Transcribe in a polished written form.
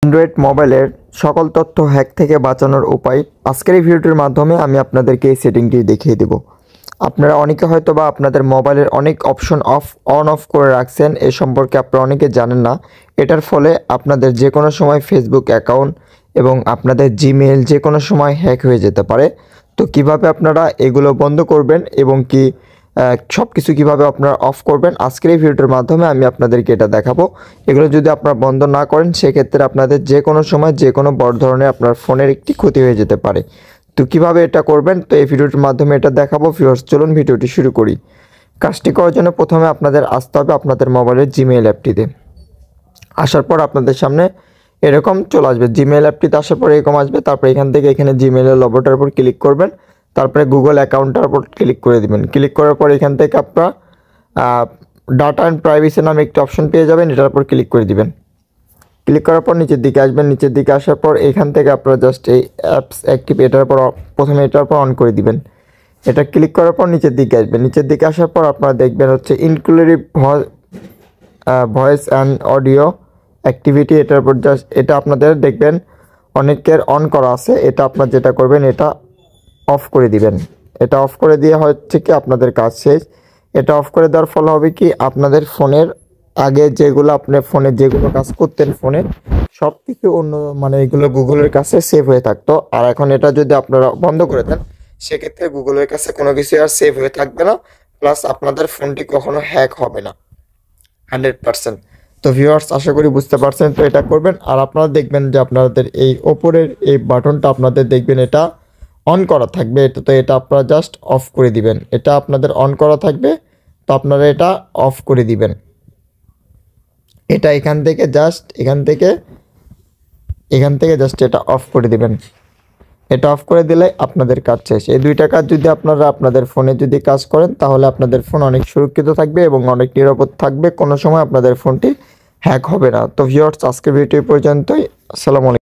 Android মোবাইলের সকল তথ্য হ্যাক থেকে বাঁচানোর উপায় আজকের এই ভিডিওটির মাধ্যমে আমি আপনাদেরকে এই সেটিংটি দেখিয়ে দেব। আপনারা অনেকে হয়তোবা আপনাদের মোবাইলের অনেক অপশন অন অফ করে রাখছেন, এ সম্পর্কে আপনারা অনেকে জানেন না। এটার ফলে আপনাদের যে কোনো সময় ফেসবুক অ্যাকাউন্ট এবং আপনাদের জিমেইল যে কোনো সময় হ্যাক হয়ে যেতে পারে। তো কিভাবে আপনারা এগুলো বন্ধ করবেন এবং সব কিছু কীভাবে আপনারা অফ করবেন, আজকের এই ভিডিওটির মাধ্যমে আমি আপনাদেরকে এটা দেখাবো। এগুলো যদি আপনারা বন্ধ না করেন সেক্ষেত্রে আপনাদের যে কোনো সময় যে কোনো বড় ধরনের আপনার ফোনের একটি ক্ষতি হয়ে যেতে পারে। তো কিভাবে এটা করবেন, তো এই ভিডিওটির মাধ্যমে এটা দেখাবো। ভিউয়ার্স, চলুন ভিডিওটি শুরু করি। কাজটি করার জন্য প্রথমে আপনাদের আসতে হবে আপনাদের মোবাইলের জিমেইল অ্যাপটিতে। আসার পর আপনাদের সামনে এরকম চলে আসবে। জিমেইল অ্যাপটিতে আসার পর এরকম আসবে। তারপর এখান থেকে এখানে জিমেইলের লোগোটার উপর ক্লিক করবেন। তারপরে গুগল অ্যাকাউন্টের উপর ক্লিক করে দিবেন। ক্লিক করার পর এখান থেকে আপনারা ডাটা অ্যান্ড প্রাইভেসি নামে একটি অপশন পেয়ে যাবেন, এটার উপর ক্লিক করে দিবেন। ক্লিক করার পর নিচের দিকে আসবেন। নিচের দিকে আসার পর এখান থেকে আপনারা জাস্ট এই অ্যাপস অ্যাক্টিভ এটার উপর প্রথমে এটার উপর অন করে দিবেন। এটা ক্লিক করার পর নিচের দিকে আসবেন। নিচের দিকে আসার পর আপনারা দেখবেন হচ্ছে inclusive voice and audio activity, এটার উপর জাস্ট এটা আপনাদের দেখবেন অনেকের অন করা আছে। এটা আপনারা যেটা করবেন এটা অফ করে দিবেন। এটা অফ করে দিয়ে হচ্ছে কি আপনাদের কাজ শেষ। এটা অফ করে দেওয়ার ফলে হবে কি আপনাদের ফোনের আগে যেগুলো আপনি ফোনে যেগুলো কাজ করতেন ফোনে সব কিছু অন্য এগুলো গুগলের কাছে সেভ হয়ে থাকতো। আর এখন এটা যদি আপনারা বন্ধ করে দেন সেক্ষেত্রে গুগলের কাছে কোনো কিছু আর সেভ হয়ে থাকবে না, প্লাস আপনাদের ফোনটি কখনো হ্যাক হবে না 100%। তো ভিউয়ার্স, আশা করি বুঝতে পারছেন। তো এটা করবেন। আর আপনারা দেখবেন যে আপনাদের এই ওপরের এই বাটনটা আপনাদের দেখবেন এটা অন করা থাকবে। তো এটা আপনারা জাস্ট অফ করে দিবেন। এটা আপনাদের অন করা থাকবে, তো আপনারা এটা অফ করে দিবেন। এটা এখান থেকে জাস্ট এটা অফ করে দিবেন। এটা অফ করে দিলে আপনাদের কাজ শেষ। এই দুইটা কাজ যদি আপনারা আপনাদের ফোনে যদি কাজ করেন তাহলে আপনাদের ফোন অনেক সুরক্ষিত থাকবে এবং অনেক নিরাপদ থাকবে, কোনো সময় আপনাদের ফোনটি হ্যাক হবে না। তো ভিউয়ার্স, আজকের ভিডিও পর্যন্তই। আসসালামু আলাইকুম।